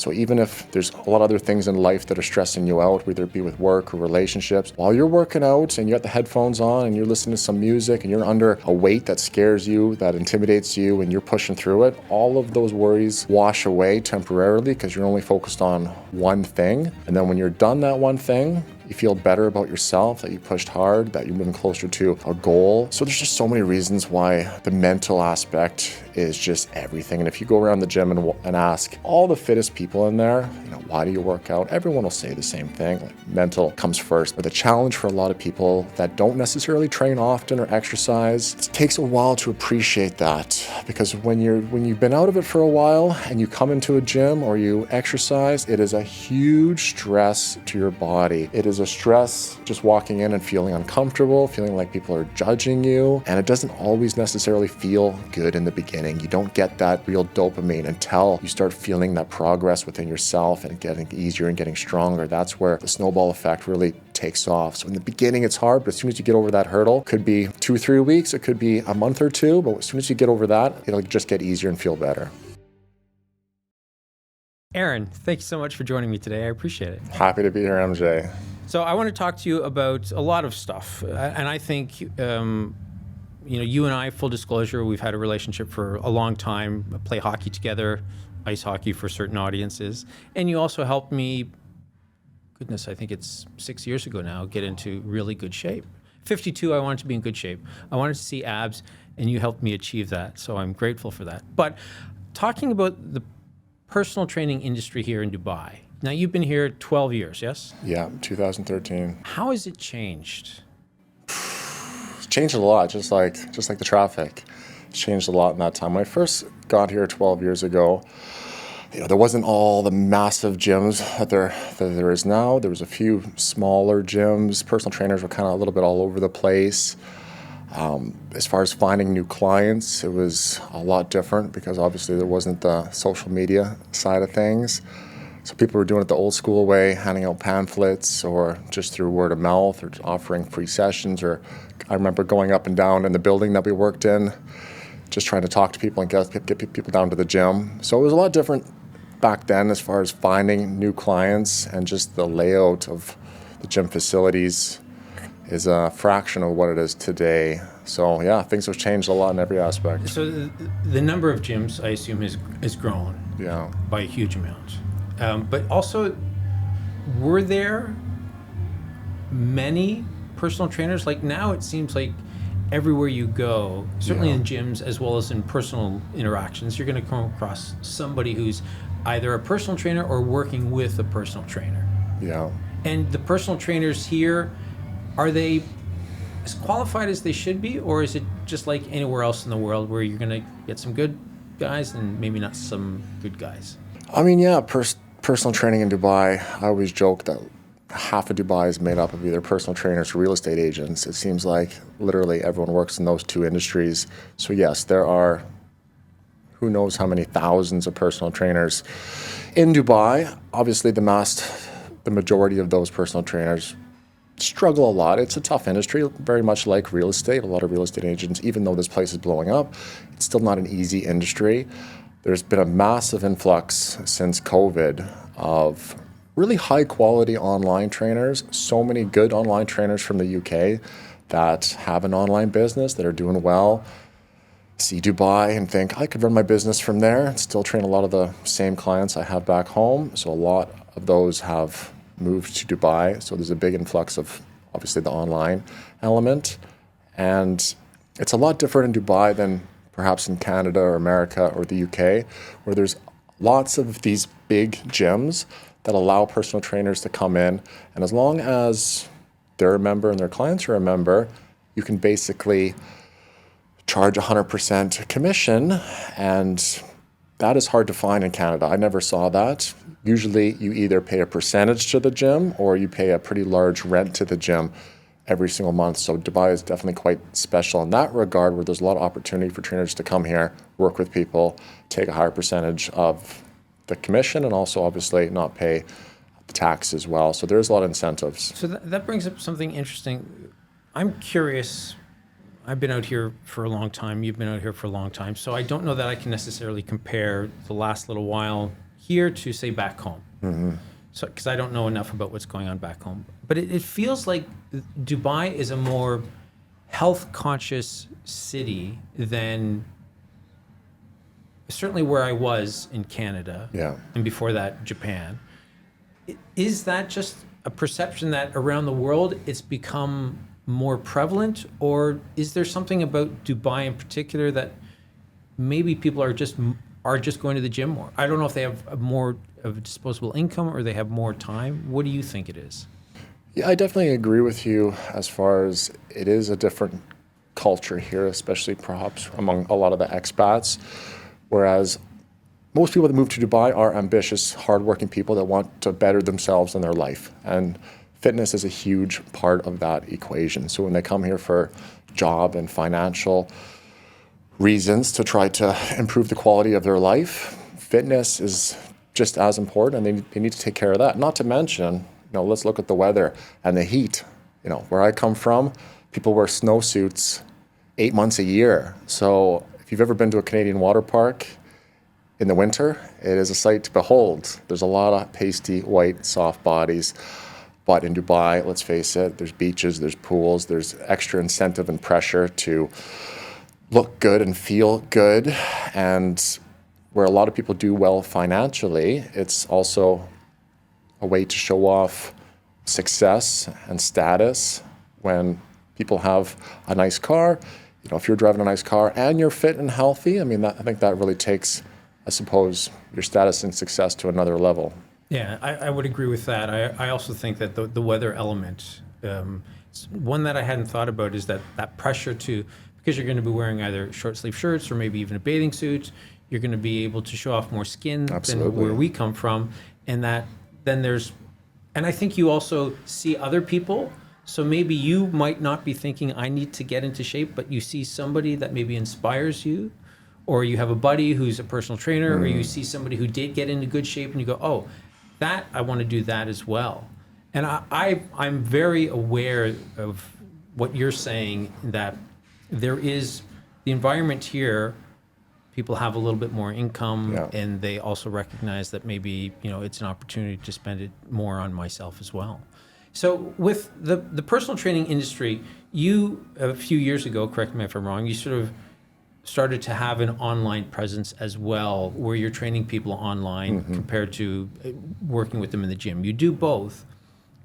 So even if there's a lot of other things in life that are stressing you out, whether it be with work or relationships, while you're working out and you got the headphones on and you're listening to some music and you're under a weight that scares you, that intimidates you, and you're pushing through it, all of those worries wash away temporarily because you're only focused on one thing. And then when you're done that one thing, you feel better about yourself, that you pushed hard, that you're moving closer to a goal. So there's just so many reasons why the mental aspect is just everything. And if you go around the gym and ask all the fittest people in there, why do you work out? Everyone will say the same thing. Like, mental comes first. But the challenge for a lot of people that don't necessarily train often or exercise, it takes a while to appreciate that. Because when you've been out of it for a while and you come into a gym or you exercise, it is a huge stress to your body. It is a stress just walking in and feeling uncomfortable, feeling like people are judging you. And it doesn't always necessarily feel good in the beginning. You don't get that real dopamine until you start feeling that progress within yourself and getting easier and getting stronger. That's where the snowball effect really takes off. So in the beginning, it's hard, but as soon as you get over that hurdle, could be 2-3 weeks, it could be a month or two, but as soon as you get over that, it'll just get easier and feel better. Aaron, thank you so much for joining me today. I appreciate it. Happy to be here, MJ. So I want to talk to you about a lot of stuff. And I think, you and I, full disclosure, we've had a relationship for a long time, play hockey together, ice hockey for certain audiences. And you also helped me, goodness, I think it's 6 years ago now, get into really good shape. 52, I wanted to be in good shape. I wanted to see abs, and you helped me achieve that. So I'm grateful for that. But talking about the personal training industry here in Dubai. Now, you've been here 12 years, yes? Yeah, 2013. How has it changed? It's changed a lot, just like the traffic. It's changed a lot in that time. When I first got here 12 years ago, there wasn't all the massive gyms that there is now. There was a few smaller gyms. Personal trainers were kind of a little bit all over the place. As far as finding new clients, it was a lot different because obviously there wasn't the social media side of things. So people were doing it the old school way, handing out pamphlets or just through word of mouth or offering free sessions. Or I remember going up and down in the building that we worked in, just trying to talk to people and get people down to the gym. So it was a lot different back then as far as finding new clients, and just the layout of the gym facilities is a fraction of what it is today. So yeah, things have changed a lot in every aspect. So the number of gyms, I assume, has grown by a huge amount. But also, were there many personal trainers? Like now it seems like everywhere you go, certainly in gyms as well as in personal interactions, you're going to come across somebody who's either a personal trainer or working with a personal trainer. Yeah. And the personal trainers here, are they as qualified as they should be, or is it just like anywhere else in the world where you're going to get some good guys and maybe not some good guys? I mean, yeah, personal training in Dubai, I always joke that half of Dubai is made up of either personal trainers or real estate agents. It seems like literally everyone works in those two industries. So yes, there are who knows how many thousands of personal trainers in Dubai. Obviously, the majority of those personal trainers struggle a lot. It's a tough industry, very much like real estate. A lot of real estate agents, even though this place is blowing up, it's still not an easy industry. There's been a massive influx since COVID of really high quality online trainers. So many good online trainers from the UK that have an online business that are doing well. See Dubai and think I could run my business from there and still train a lot of the same clients I have back home. So a lot of those have moved to Dubai. So there's a big influx of obviously the online element. And it's a lot different in Dubai than perhaps in Canada or America or the UK, where there's lots of these big gyms that allow personal trainers to come in. And as long as they're a member and their clients are a member, you can basically charge 100% commission. And that is hard to find in Canada. I never saw that. Usually you either pay a percentage to the gym or you pay a pretty large rent to the gym every single month. So Dubai is definitely quite special in that regard, where there's a lot of opportunity for trainers to come here, work with people, take a higher percentage of the commission, and also obviously not pay the tax as well. So there's a lot of incentives. So that brings up something interesting. I'm curious. I've been out here for a long time. You've been out here for a long time. So I don't know that I can necessarily compare the last little while here to say back home. So, because I don't know enough about what's going on back home, but it feels like Dubai is a more health conscious city than certainly where I was in Canada. Yeah. And before that, Japan. Is that just a perception that around the world it's become more prevalent, or is there something about Dubai in particular that maybe people are just going to the gym more? I don't know if they have more of a disposable income or they have more time. What do you think it is? Yeah, I definitely agree with you as far as it is a different culture here, especially perhaps among a lot of the expats. Whereas most people that move to Dubai are ambitious, hardworking people that want to better themselves in their life. And fitness is a huge part of that equation. So when they come here for job and financial reasons to try to improve the quality of their life, fitness is just as important, and they need to take care of that. Not to mention, let's look at the weather and the heat. Where I come from, people wear snowsuits 8 months a year. So if you've ever been to a Canadian water park in the winter, it is a sight to behold. There's a lot of pasty, white, soft bodies. But in Dubai, let's face it, there's beaches, there's pools, there's extra incentive and pressure to look good and feel good. And where a lot of people do well financially, it's also a way to show off success and status. When people have a nice car, if you're driving a nice car and you're fit and healthy, I think that really takes, I suppose, your status and success to another level. Yeah, I would agree with that. I also think that the weather element, one that I hadn't thought about is that pressure to, because you're going to be wearing either short sleeve shirts or maybe even a bathing suit, you're going to be able to show off more skin Absolutely. than where we come from. And and I think you also see other people. So maybe you might not be thinking, I need to get into shape, but you see somebody that maybe inspires you, or you have a buddy who's a personal trainer, or you see somebody who did get into good shape and you go, oh, that I want to do that as well. And I'm very aware of what you're saying, that there is the environment here, people have a little bit more income, and they also recognize that maybe, it's an opportunity to spend it more on myself as well. So with the personal training industry, you, a few years ago, correct me if I'm wrong, you sort of started to have an online presence as well, where you're training people online compared to working with them in the gym. You do both.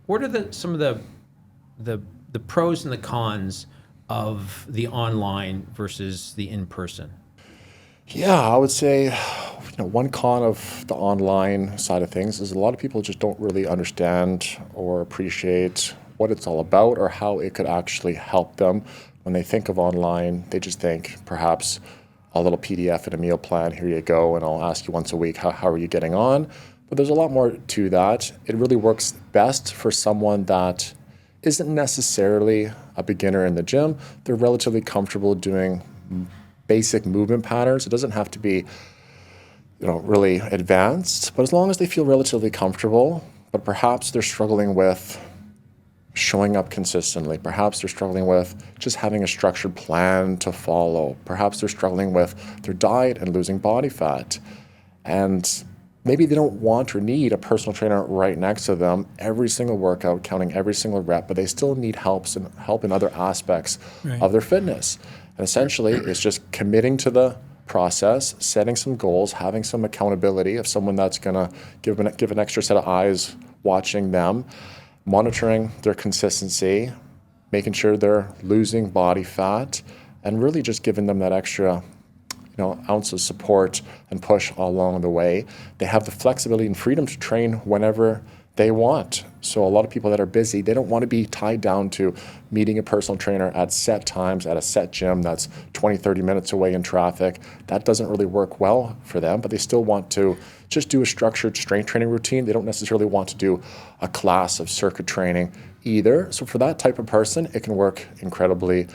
What are some of the pros and the cons of the online versus the in-person? Yeah, I would say, one con of the online side of things is a lot of people just don't really understand or appreciate what it's all about or how it could actually help them. When they think of online, they just think perhaps a little PDF and a meal plan, here you go, and I'll ask you once a week, how are you getting on? But there's a lot more to that. It really works best for someone that isn't necessarily a beginner in the gym. They're relatively comfortable doing basic movement patterns. It doesn't have to be, really advanced, but as long as they feel relatively comfortable, but perhaps they're struggling with showing up consistently. Perhaps they're struggling with just having a structured plan to follow. Perhaps they're struggling with their diet and losing body fat. And maybe they don't want or need a personal trainer right next to them every single workout, counting every single rep, but they still need help in other aspects of their fitness. And essentially, it's just committing to the process, setting some goals, having some accountability of someone that's going to give an extra set of eyes watching them, monitoring their consistency, making sure they're losing body fat, and really just giving them that extra ounce of support and push along the way. They have the flexibility and freedom to train whenever they want. So a lot of people that are busy, they don't want to be tied down to meeting a personal trainer at set times at a set gym that's 20, 30 minutes away in traffic. That doesn't really work well for them, but they still want to just do a structured strength training routine. They don't necessarily want to do a class of circuit training either. So for that type of person, it can work incredibly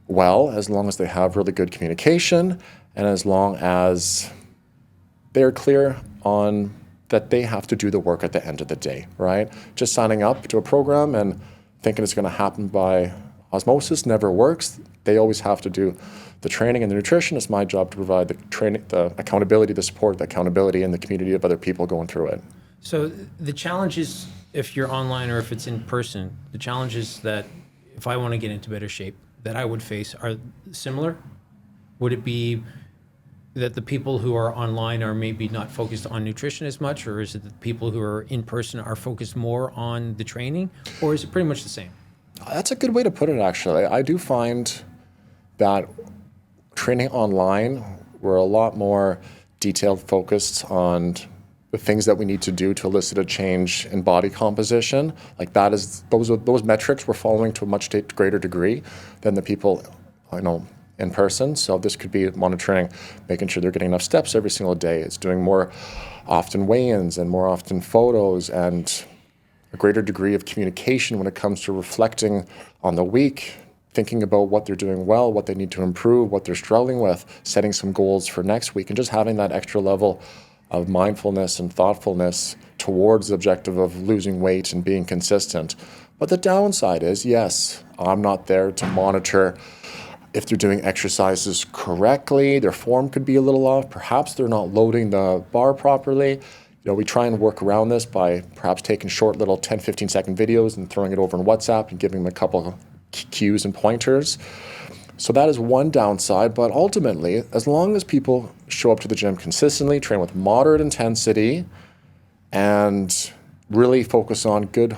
well as long as they have really good communication and as long as they're clear on that they have to do the work at the end of the day, right? Just signing up to a program and thinking it's going to happen by Osmosis never works. They always have to do the training and the nutrition. It's my job to provide the training, the accountability, the support, the accountability, and the community of other people going through it. So the challenge is, if you're online or if it's in person, the challenge is that if I want to get into better shape, that I would face are similar? Would it be that the people who are online are maybe not focused on nutrition as much, or is it that the people who are in person are focused more on the training, or is it pretty much the same? That's a good way to put it, actually. I do find that training online, we're a lot more detailed focused on the things that we need to do to elicit a change in body composition. Like that is, those metrics we're following to a much greater degree than the people I know in person. So this could be monitoring, making sure they're getting enough steps every single day. It's doing more often weigh-ins and more often photos, and a greater degree of communication when it comes to reflecting on the week, thinking about what they're doing well, what they need to improve, what they're struggling with, setting some goals for next week, and just having that extra level of mindfulness and thoughtfulness towards the objective of losing weight and being consistent. But the downside is, yes, I'm not there to monitor if they're doing exercises correctly. Their form could be a little off. Perhaps they're not loading the bar properly. You know, we try and work around this by perhaps taking short little 10, 15-second videos and throwing it over in WhatsApp and giving them a couple cues and pointers. So that is one downside, but ultimately, as long as people show up to the gym consistently, train with moderate intensity, and really focus on good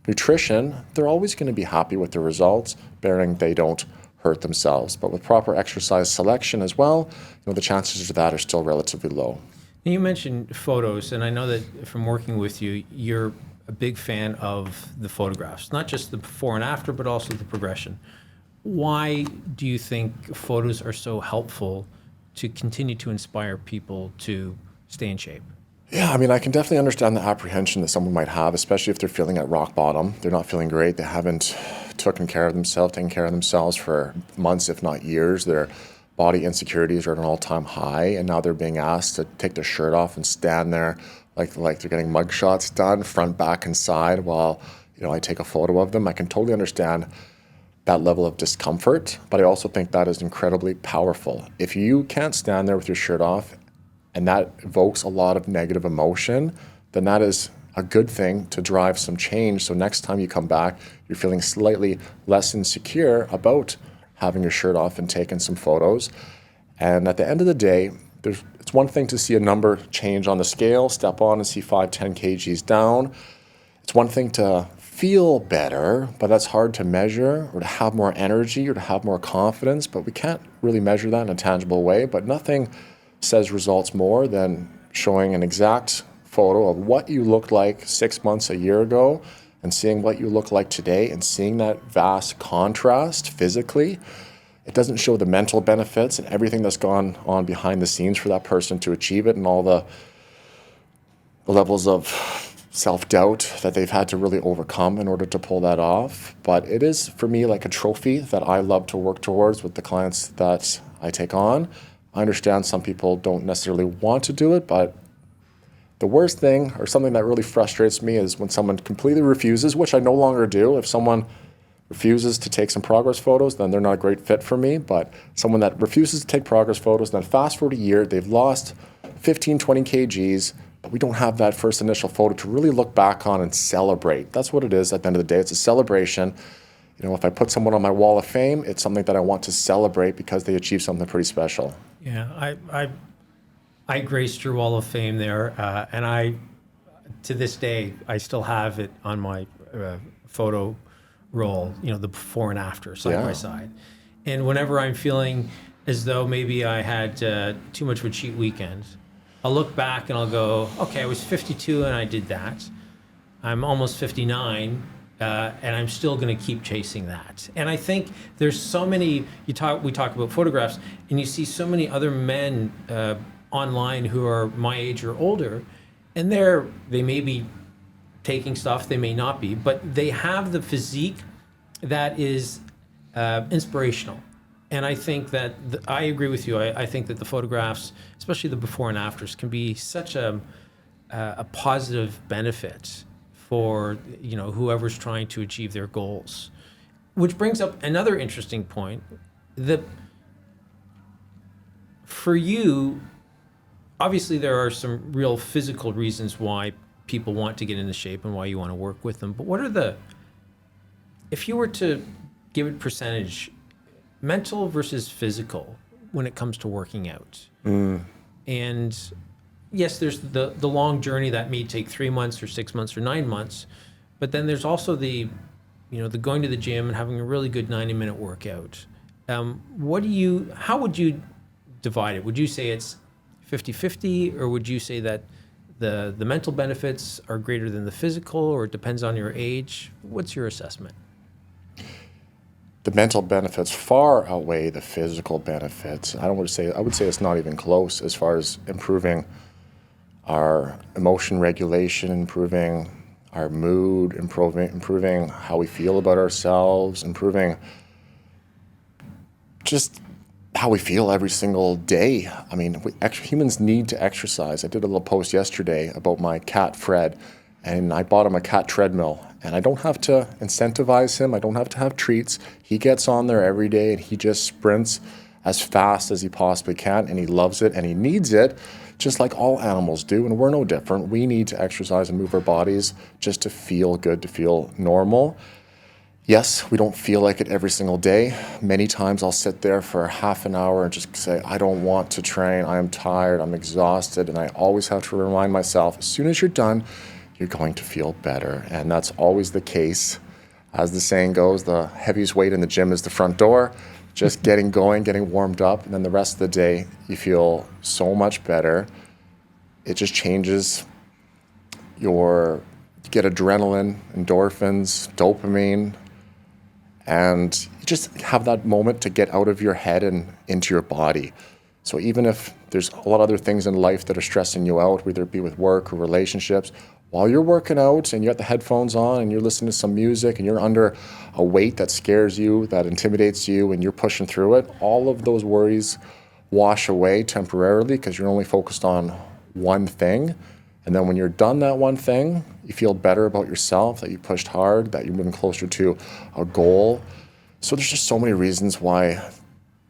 nutrition, they're always going to be happy with the results, bearing they don't hurt themselves. But with proper exercise selection as well, the chances of that are still relatively low. You mentioned photos, and I know that from working with you, you're a big fan of the photographs, not just the before and after, but also the progression. Why do you think photos are so helpful to continue to inspire people to stay in shape? Yeah, I mean, I can definitely understand the apprehension that someone might have, especially if they're feeling at rock bottom. They're not feeling great. They haven't taken care of themselves for months, if not years. Their body insecurities are at an all-time high, and now they're being asked to take their shirt off and stand there like they're getting mug shots done, front, back, and side, while I take a photo of them. I can totally understand that level of discomfort, but I also think that is incredibly powerful. If you can't stand there with your shirt off and that evokes a lot of negative emotion, then that is a good thing to drive some change. So next time you come back, you're feeling slightly less insecure about having your shirt off and taking some photos. And at the end of the day, it's one thing to see a number change on the scale, step on and see 5, 10 kgs down. It's one thing to feel better, but that's hard to measure, or to have more energy or to have more confidence, but we can't really measure that in a tangible way. But nothing says results more than showing an exact photo of what you looked like 6 months, a year ago, and seeing what you look like today and seeing that vast contrast physically. It doesn't show the mental benefits and everything that's gone on behind the scenes for that person to achieve it, and all the levels of self-doubt that they've had to really overcome in order to pull that off. But it is, for me, like a trophy that I love to work towards with the clients that I take on. I understand some people don't necessarily want to do it, but the worst thing, or something that really frustrates me, is when someone completely refuses, which I no longer do. If someone refuses to take some progress photos, then they're not a great fit for me. But someone that refuses to take progress photos, then fast forward a year, they've lost 15, 20 kgs, but we don't have that first initial photo to really look back on and celebrate. That's what it is at the end of the day. It's a celebration. If I put someone on my wall of fame, it's something that I want to celebrate because they achieved something pretty special. Yeah, I graced your wall of fame there, and to this day, I still have it on my photo roll, the before and after, side by side. And whenever I'm feeling as though maybe I had too much of a cheat weekend, I'll look back and I'll go, okay, I was 52 and I did that. I'm almost 59, and I'm still going to keep chasing that. And I think there's so many, we talk about photographs, and you see so many other men online who are my age or older, and they may be taking stuff, they may not be, but they have the physique that is inspirational. And I think that I agree with you. I think that the photographs, especially the before and afters, can be such a positive benefit for whoever's trying to achieve their goals. which brings up another interesting point. That for you, obviously there are some real physical reasons why people want to get into shape and why you want to work with them. But what are if you were to give it percentage, mental versus physical when it comes to working out? And yes, there's the long journey that may take 3 months or 6 months or 9 months, but then there's also the going to the gym and having a really good 90-minute workout. How would you divide it? Would you say it's 50-50, or would you say that the mental benefits are greater than the physical, or it depends on your age? What's your assessment? The mental benefits far outweigh the physical benefits. I would say it's not even close as far as improving our emotion regulation, improving our mood, improving how we feel about ourselves, improving just how we feel every single day. I mean, humans need to exercise. I did a little post yesterday about my cat, Fred, and I bought him a cat treadmill. And I don't have to incentivize him. I don't have to have treats. He gets on there every day and he just sprints as fast as he possibly can, and he loves it and he needs it, just like all animals do, and we're no different. We need to exercise and move our bodies just to feel good, to feel normal. Yes, we don't feel like it every single day. Many times I'll sit there for half an hour and just say, I don't want to train. I am tired. I'm exhausted. And I always have to remind myself, as soon as you're done, you're going to feel better. And that's always the case. As the saying goes, the heaviest weight in the gym is the front door. Just getting going, getting warmed up, and then the rest of the day, you feel so much better. It just changes you get adrenaline, endorphins, dopamine, and you just have that moment to get out of your head and into your body. So even if there's a lot of other things in life that are stressing you out, whether it be with work or relationships, while you're working out and you got the headphones on and you're listening to some music and you're under a weight that scares you, that intimidates you, and you're pushing through it, all of those worries wash away temporarily because you're only focused on one thing. And then when you're done that one thing, you feel better about yourself, that you pushed hard, that you're moving closer to a goal. So there's just so many reasons why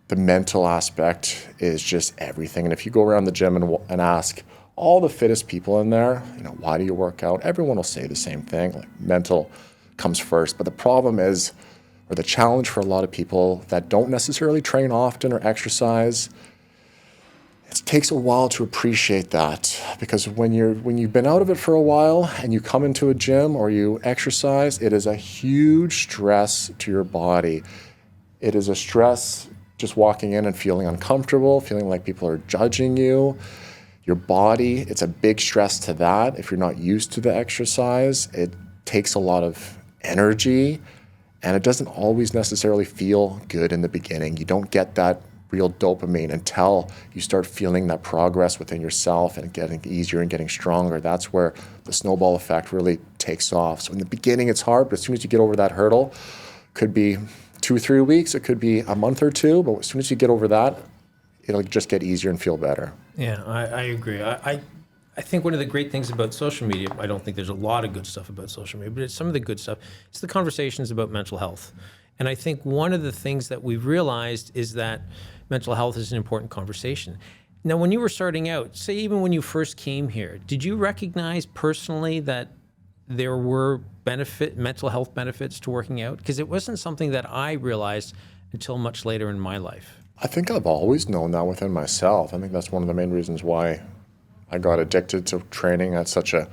the mental aspect is just everything. And if you go around the gym and ask all the fittest people in there, why do you work out? Everyone will say the same thing, like mental comes first. But the problem is, or the challenge for a lot of people that don't necessarily train often or exercise, it takes a while to appreciate that, because when you've been out of it for a while and you come into a gym or you exercise, it is a huge stress to your body. It is a stress just walking in and feeling uncomfortable, feeling like people are judging you. Your body, it's a big stress to that. If you're not used to the exercise, it takes a lot of energy, and it doesn't always necessarily feel good in the beginning. You don't get that real dopamine until you start feeling that progress within yourself and getting easier and getting stronger. That's where the snowball effect really takes off. So in the beginning, it's hard, but as soon as you get over that hurdle, could be 2 or 3 weeks, it could be a month or two, but as soon as you get over that, it'll just get easier and feel better. Yeah, I agree. I think one of the great things about social media, I don't think there's a lot of good stuff about social media, but it's some of the good stuff. It's the conversations about mental health. And I think one of the things that we've realized is that mental health is an important conversation. Now, when you were starting out, say even when you first came here, did you recognize personally that there were mental health benefits to working out? Because it wasn't something that I realized until much later in my life. I think I've always known that within myself. I think that's one of the main reasons why I got addicted to training at such a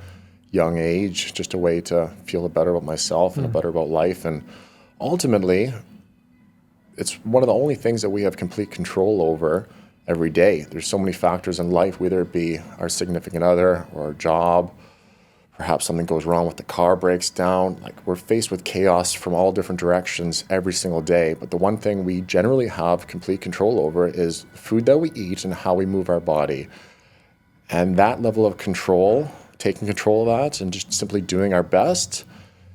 young age, just a way to feel better about myself and better about life. And ultimately, it's one of the only things that we have complete control over every day. There's so many factors in life, whether it be our significant other or our job, perhaps something goes wrong with the car, breaks down. Like, we're faced with chaos from all different directions every single day. But the one thing we generally have complete control over is food that we eat and how we move our body. And that level of control, taking control of that and just simply doing our best,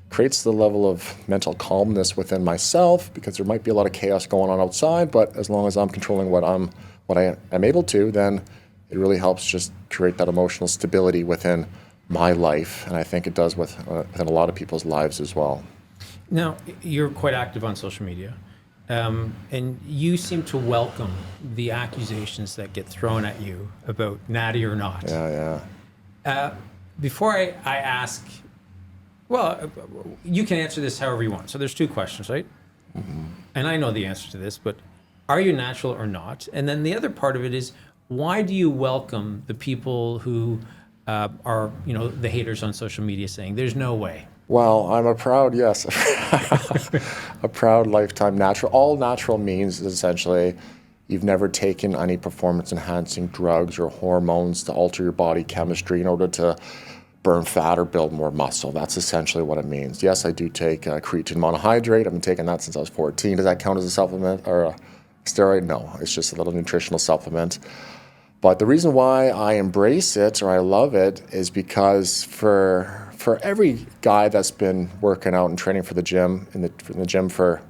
creates the level of mental calmness within myself, because there might be a lot of chaos going on outside, but as long as I'm controlling what I am able to, then it really helps just create that emotional stability within my life, and I think it does within a lot of people's lives as well. Now, you're quite active on social media, and you seem to welcome the accusations that get thrown at you about natty or not. Yeah. Before I ask, well, you can answer this however you want. So there's two questions, right? Mm-hmm. And I know the answer to this, but are you natural or not? And then the other part of it is, why do you welcome the people who are, the haters on social media saying there's no way? Well, I'm a proud, yes, a proud lifetime natural. All natural means is essentially you've never taken any performance-enhancing drugs or hormones to alter your body chemistry in order to burn fat or build more muscle. That's essentially what it means. Yes, I do take creatine monohydrate. I've been taking that since I was 14. Does that count as a supplement or a steroid? No, it's just a little nutritional supplement. But the reason why I embrace it or I love it is because for every guy that's been working out and training for the gym, in the gym for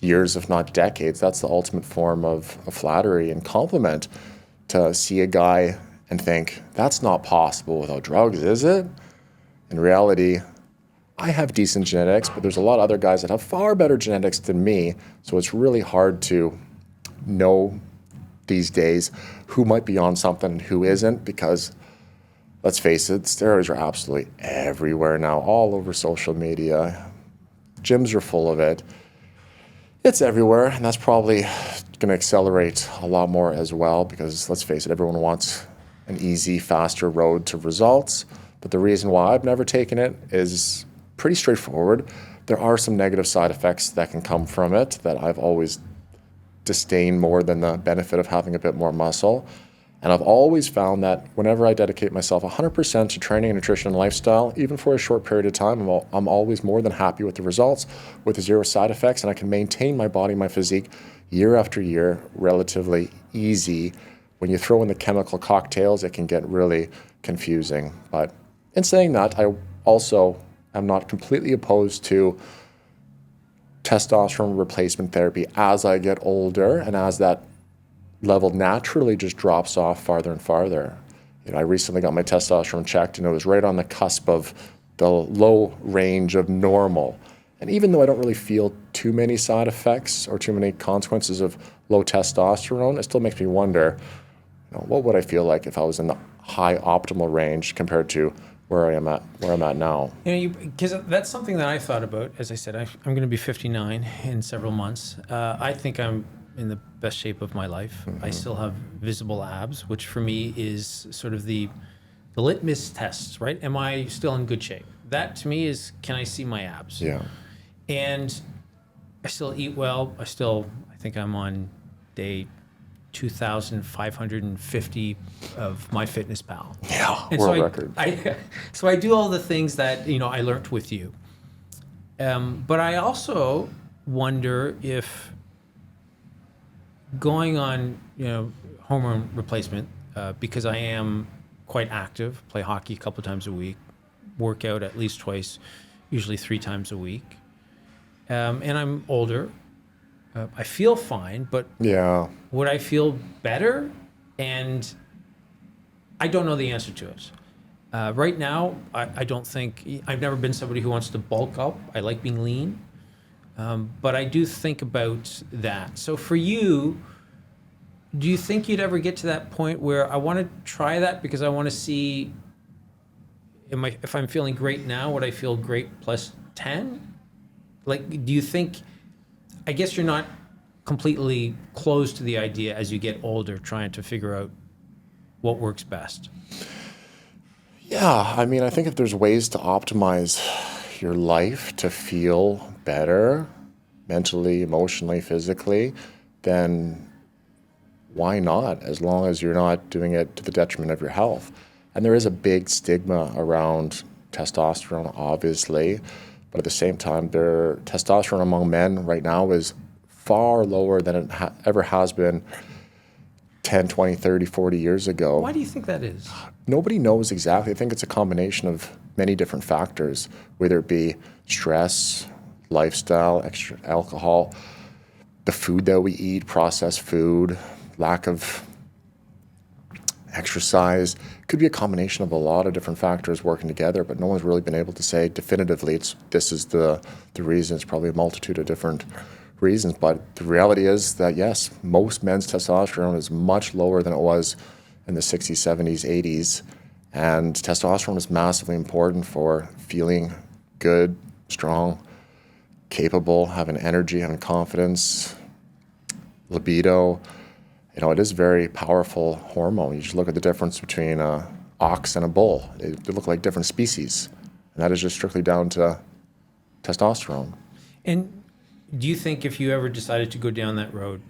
years, if not decades, that's the ultimate form of flattery and compliment to see a guy and think, that's not possible without drugs, is it? In reality, I have decent genetics, but there's a lot of other guys that have far better genetics than me, so it's really hard to know these days who might be on something and who isn't, because let's face it, steroids are absolutely everywhere now, all over social media. Gyms are full of it. It's everywhere, and that's probably going to accelerate a lot more as well, because let's face it, everyone wants an easy, faster road to results. But the reason why I've never taken it is pretty straightforward. There are some negative side effects that can come from it that I've always disdained more than the benefit of having a bit more muscle. And I've always found that whenever I dedicate myself 100% to training, nutrition, and lifestyle, even for a short period of time, I'm always more than happy with the results, with zero side effects, and I can maintain my body, my physique, year after year, relatively easy. When you throw in the chemical cocktails, it can get really confusing. But in saying that, I also am not completely opposed to testosterone replacement therapy as I get older and as that level naturally just drops off farther and farther. I recently got my testosterone checked, and it was right on the cusp of the low range of normal. And even though I don't really feel too many side effects or too many consequences of low testosterone, it still makes me wonder, what would I feel like if I was in the high optimal range compared to where I'm at now? Because that's something that I thought about. As I said, I'm going to be 59 in several months. I think I'm in the best shape of my life. Mm-hmm. I still have visible abs, which for me is sort of the litmus test, right? Am I still in good shape? That to me is, can I see my abs? Yeah. And I still eat well. I think I'm on day 2,550 of MyFitnessPal. Yeah, and world record. So I do all the things that I learned with you. But I also wonder if going on hormone replacement, because I am quite active, play hockey a couple times a week, work out at least twice, usually 3 times a week, and I'm older. I feel fine, but yeah, would I feel better? And I don't know the answer to it. Right now, I don't think, I've never been somebody who wants to bulk up. I like being lean. But I do think about that. So for you, do you think you'd ever get to that point where I want to try that because I want to see, if I'm feeling great now, would I feel great plus 10? Like, do you think, I guess you're not completely closed to the idea as you get older, trying to figure out what works best? Yeah, I mean, I think if there's ways to optimize your life to feel better mentally, emotionally, physically, then why not, as long as you're not doing it to the detriment of your health? And there is a big stigma around testosterone, obviously, but at the same time, testosterone among men right now is far lower than it ever has been 10, 20, 30, 40 years ago. Why do you think that is? Nobody knows exactly. I think it's a combination of many different factors, whether it be stress, lifestyle, extra alcohol, the food that we eat, processed food, lack of exercise, could be a combination of a lot of different factors working together, but no one's really been able to say definitively this is the reason. It's probably a multitude of different reasons, but the reality is that yes, most men's testosterone is much lower than it was in the 60s, 70s, 80s, and testosterone is massively important for feeling good, strong, capable, having energy, having confidence, libido. You know, it is a very powerful hormone. You just look at the difference between an ox and a bull. They look like different species, and that is just strictly down to testosterone. And do you think if you ever decided to go down that road,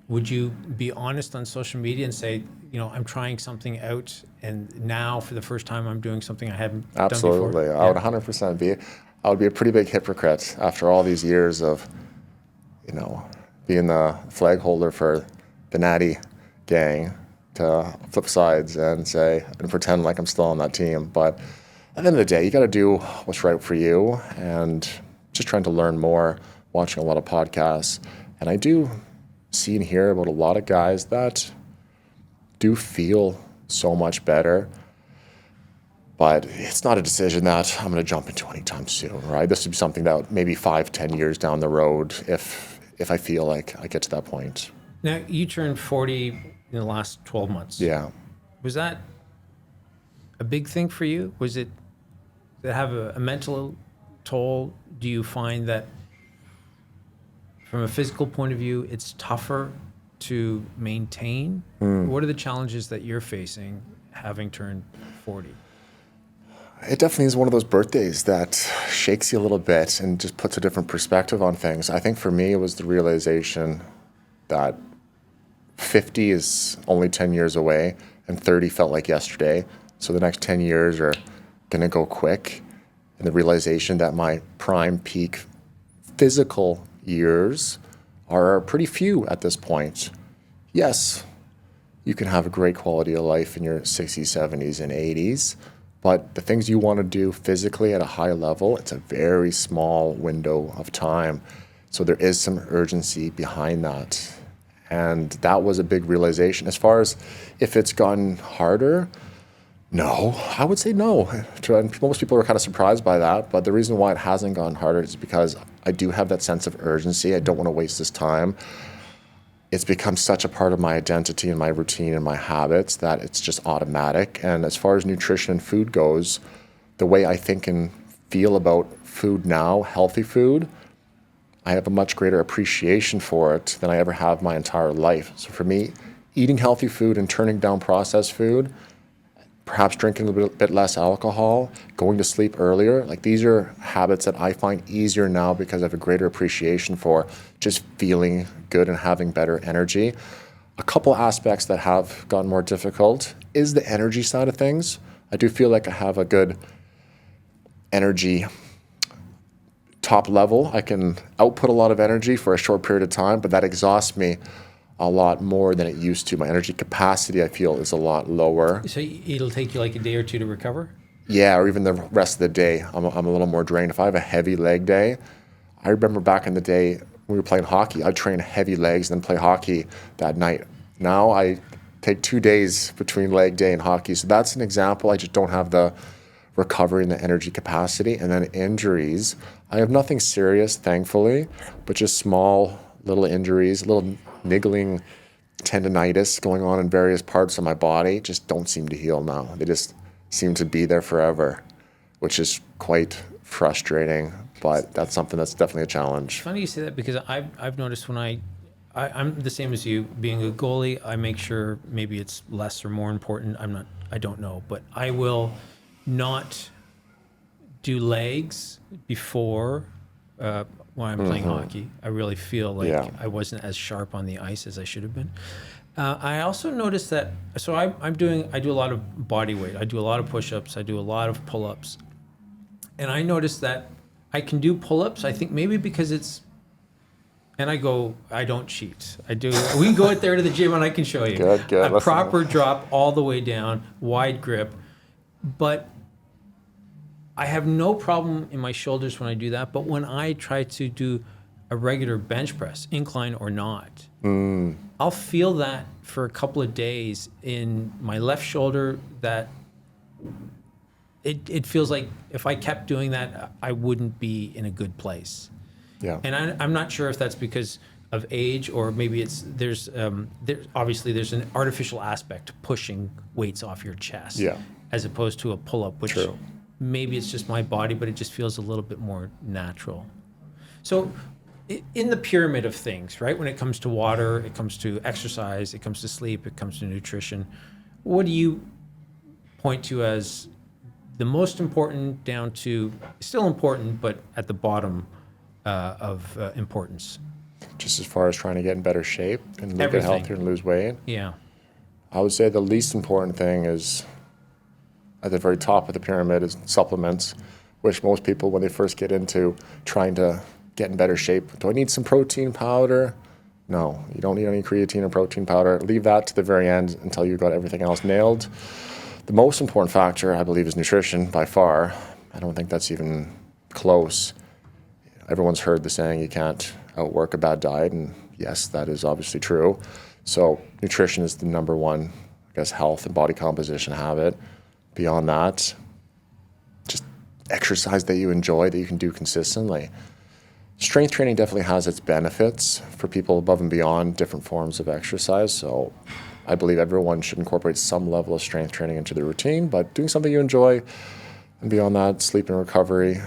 would you be honest on social media and say, you know, I'm trying something out, and now for the first time I'm doing something I haven't done before? Absolutely. I would 100% be. I would be a pretty big hypocrite after all these years of, you know, being the flag holder for the natty gang to flip sides and say and pretend like I'm still on that team. But at the end of the day, you got to do what's right for you, and just trying to learn more, watching a lot of podcasts. And I do see and hear about a lot of guys that do feel so much better, but it's not a decision that I'm going to jump into anytime soon, right? This would be something that maybe 5-10 years down the road if I feel like I get to that point. Now, you turned 40 in the last 12 months. Yeah. Was that a big thing for you? Was it, did it have a mental toll? Do you find that from a physical point of view, it's tougher to maintain? What are the challenges that you're facing having turned 40? It definitely is one of those birthdays that shakes you a little bit and just puts a different perspective on things. I think for me, it was the realization that 50 is only 10 years away and 30 felt like yesterday. So the next 10 years are going to go quick. And the realization that my prime peak physical years are pretty few at this point. Yes, you can have a great quality of life in your 60s, 70s, and 80s, but the things you want to do physically at a high level, it's a very small window of time. So there is some urgency behind that. And that was a big realization. As far as if it's gotten harder, no, I would say no. And most people are kind of surprised by that, but the reason why it hasn't gone harder is because I do have that sense of urgency. I don't want to waste this time. It's become such a part of my identity and my routine and my habits that it's just automatic. And as far as nutrition and food goes, the way I think and feel about food now, healthy food, I have a much greater appreciation for it than I ever have my entire life. So for me, eating healthy food and turning down processed food, perhaps drinking a bit less alcohol, going to sleep earlier, like these are habits that I find easier now because I have a greater appreciation for just feeling good and having better energy. A couple aspects that have gotten more difficult is the energy side of things. I do feel like I have a good energy top level. I can output a lot of energy for a short period of time, but that exhausts me a lot more than it used to. My energy capacity, I feel, is a lot lower. So it'll take you like a day or two to recover? Yeah, or even the rest of the day. I'm a little more drained. If I have a heavy leg day, I remember back in the day when we were playing hockey, I'd train heavy legs and then play hockey that night. Now I take 2 days between leg day and hockey. So that's an example. I just don't have the recovery and the energy capacity. And then injuries. I have nothing serious, thankfully, but just small little injuries, little niggling tendinitis going on in various parts of my body just don't seem to heal now. They just seem to be there forever, which is quite frustrating, but that's something that's definitely a challenge. It's funny you say that because I've noticed when I'm the same as you. Being a goalie, I make sure maybe it's less or more important. I don't know, but I will not do legs before when I'm playing hockey. I really feel like I wasn't as sharp on the ice as I should have been. I also noticed that, so I do a lot of body weight. I do a lot of push-ups. I do a lot of pull-ups. And I noticed that I can do pull-ups, I think maybe because it's, and I don't cheat. We can go out there to the gym and I can show you. Good. A proper drop all the way down, wide grip. But I have no problem in my shoulders when I do that, but when I try to do a regular bench press, incline or not, I'll feel that for a couple of days in my left shoulder, that it feels like if I kept doing that, I wouldn't be in a good place. Yeah. And I'm not sure if that's because of age, or maybe there's obviously there's an artificial aspect to pushing weights off your chest, Yeah. as opposed to a pull-up, which True. maybe it's just my body, but it just feels a little bit more natural. So in the pyramid of things, right, when it comes to water, it comes to exercise, it comes to sleep, it comes to nutrition, what do you point to as the most important, down to still important, but at the bottom of importance? Just as far as trying to get in better shape and get Everything. healthier and lose weight, Yeah. I would say the least important thing is at the very top of the pyramid is supplements, which most people, when they first get into trying to get in better shape, do I need some protein powder? No, you don't need any creatine or protein powder. Leave that to the very end until you've got everything else nailed. The most important factor, I believe, is nutrition by far. I don't think that's even close. Everyone's heard the saying, you can't outwork a bad diet, and yes, that is obviously true. So nutrition is the number one, I guess, health and body composition habit. Beyond that, just exercise that you enjoy, that you can do consistently. Strength training definitely has its benefits for people above and beyond different forms of exercise. So I believe everyone should incorporate some level of strength training into their routine, but doing something you enjoy, and beyond that, sleep and recovery.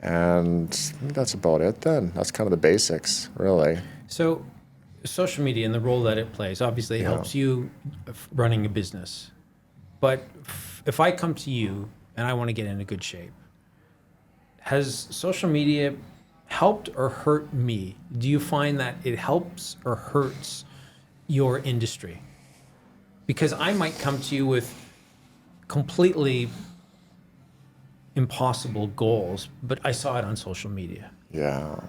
And I think that's about it then. That's kind of the basics, really. So social media and the role that it plays obviously helps you running a business. But if I come to you and I want to get into good shape, has social media helped or hurt me? Do you find that it helps or hurts your industry? Because I might come to you with completely impossible goals, but I saw it on social media. Yeah.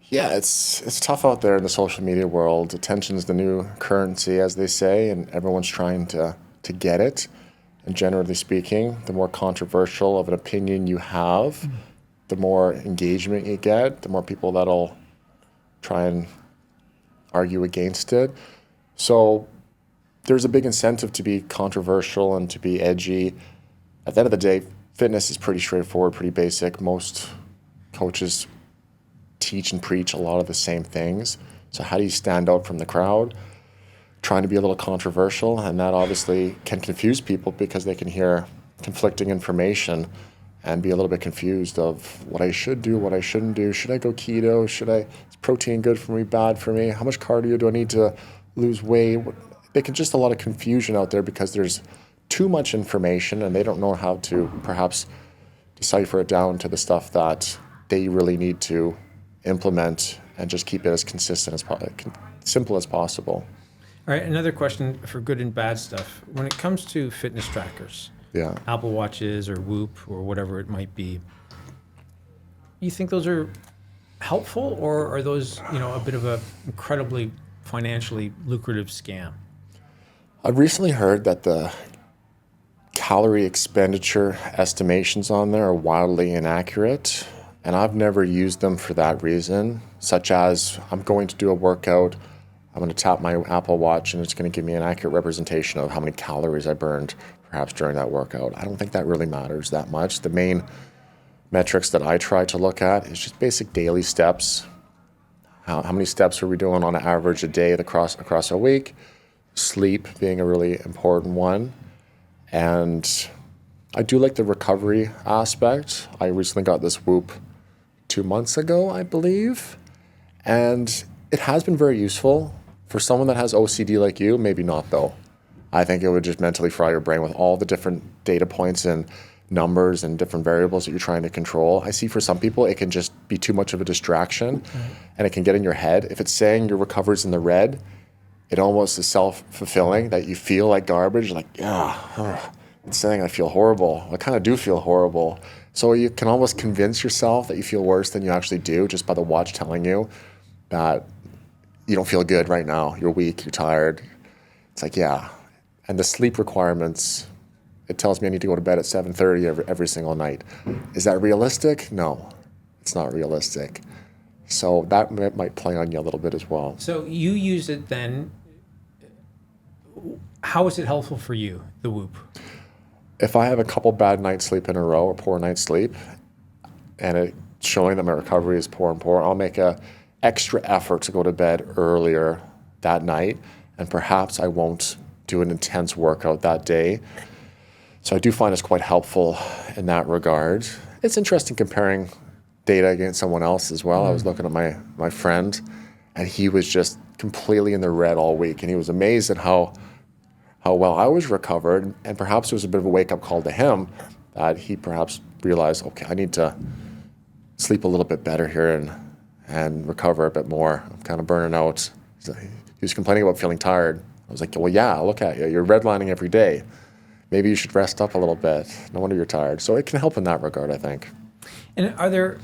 Yeah, it's tough out there in the social media world. Attention's the new currency, as they say, and everyone's trying to get it. And generally speaking, the more controversial of an opinion you have, the more engagement you get, the more people that'll try and argue against it. So there's a big incentive to be controversial and to be edgy. At the end of the day, fitness is pretty straightforward, pretty basic. Most coaches teach and preach a lot of the same things. So how do you stand out from the crowd? Trying to be a little controversial, and that obviously can confuse people because they can hear conflicting information and be a little bit confused of what I should do, what I shouldn't do. Should I go keto? Is protein good for me, bad for me? How much cardio do I need to lose weight? They can just a lot of confusion out there because there's too much information and they don't know how to perhaps decipher it down to the stuff that they really need to implement and just keep it as consistent as simple as possible. All right, another question for good and bad stuff. When it comes to fitness trackers, Apple Watches or Whoop or whatever it might be, you think those are helpful, or are those, a bit of a incredibly financially lucrative scam? I've recently heard that the calorie expenditure estimations on there are wildly inaccurate, and I've never used them for that reason, such as I'm going to do a workout, I'm going to tap my Apple Watch and it's going to give me an accurate representation of how many calories I burned perhaps during that workout. I don't think that really matters that much. The main metrics that I try to look at is just basic daily steps. How many steps are we doing on average a day across a week? Sleep being a really important one. And I do like the recovery aspect. I recently got this Whoop 2 months ago, I believe. And it has been very useful. For someone that has OCD like you, maybe not though. I think it would just mentally fry your brain with all the different data points and numbers and different variables that you're trying to control. I see for some people, it can just be too much of a distraction and it can get in your head. If it's saying your recovery's in the red, it almost is self-fulfilling that you feel like garbage, like, it's saying I feel horrible. I kind of do feel horrible. So you can almost convince yourself that you feel worse than you actually do just by the watch telling you that you don't feel good right now. You're weak, you're tired. It's like, yeah. And the sleep requirements, it tells me I need to go to bed at 7:30 every single night. Is that realistic? No, it's not realistic. So that might play on you a little bit as well. So you use it then How is it helpful for you, the Whoop? If I have a couple bad nights sleep in a row or poor night's sleep, and it's showing that my recovery is poor and poor, I'll make a extra effort to go to bed earlier that night, and perhaps I won't do an intense workout that day. So I do find it's quite helpful in that regard. It's interesting comparing data against someone else as well. I was looking at my friend, and he was just completely in the red all week, and he was amazed at how well I was recovered, and perhaps it was a bit of a wake-up call to him that he perhaps realized, okay, I need to sleep a little bit better here and recover a bit more. I'm kind of burning out. He was complaining about feeling tired. I was like, well, yeah, look at you. You're redlining every day. Maybe you should rest up a little bit. No wonder you're tired. So it can help in that regard, I think. And are there,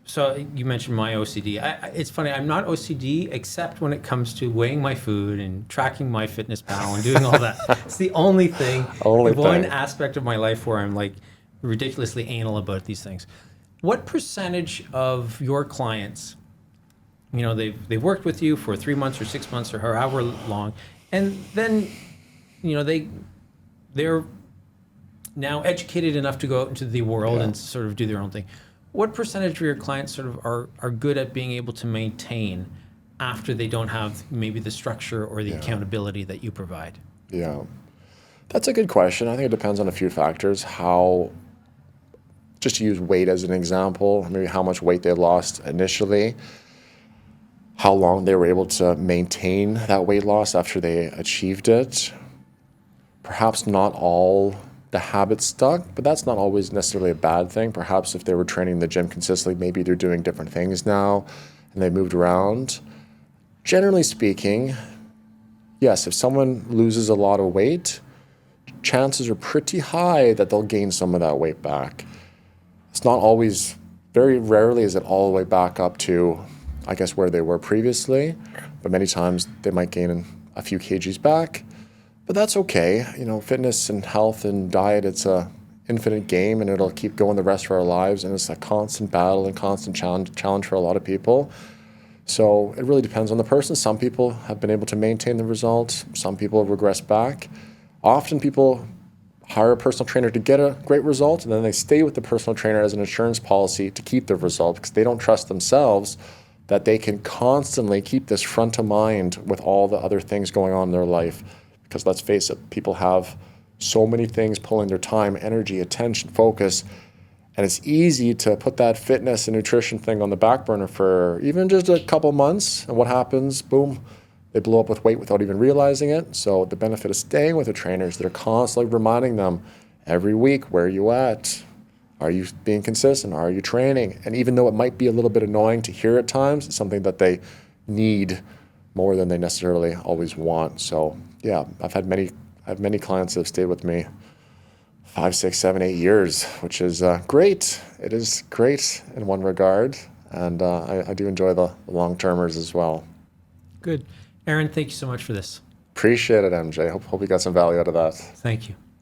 so you mentioned my OCD. It's funny, I'm not OCD except when it comes to weighing my food and tracking my fitness pal and doing all that. It's the only thing, one aspect of my life where I'm like ridiculously anal about these things. What percentage of your clients, you know, they've worked with you for 3 months or 6 months or however long, and then, you know, they're now educated enough to go out into the world and sort of do their own thing. What percentage of your clients sort of are good at being able to maintain after they don't have maybe the structure or the accountability that you provide? Yeah, that's a good question. I think it depends on a few factors. Just to use weight as an example, maybe how much weight they lost initially, how long they were able to maintain that weight loss after they achieved it. Perhaps not all the habits stuck, but that's not always necessarily a bad thing. Perhaps if they were training in the gym consistently, maybe they're doing different things now and they moved around. Generally speaking, yes, if someone loses a lot of weight, chances are pretty high that they'll gain some of that weight back. It's not always, very rarely is it all the way back up to, I guess, where they were previously, but many times they might gain a few kgs back. But that's okay. You know, fitness and health and diet, it's a infinite game, and it'll keep going the rest of our lives, and it's a constant battle and constant challenge for a lot of people. So it really depends on the person. Some people have been able to maintain the results. Some people regress back. Often people hire a personal trainer to get a great result, and then they stay with the personal trainer as an insurance policy to keep the result because they don't trust themselves that they can constantly keep this front of mind with all the other things going on in their life. Because let's face it, people have so many things pulling their time, energy, attention, focus, and it's easy to put that fitness and nutrition thing on the back burner for even just a couple months, and what happens? Boom, they blow up with weight without even realizing it. So the benefit of staying with the trainers, they're constantly reminding them every week, where are you at? Are you being consistent? Are you training? And even though it might be a little bit annoying to hear at times, it's something that they need more than they necessarily always want. So yeah, I have many clients that have stayed with me 5, 6, 7, 8 years, which is great. It is great in one regard, and I do enjoy the long-termers as well. Good. Aaron, thank you so much for this. Appreciate it, MJ. Hope you got some value out of that. Thank you.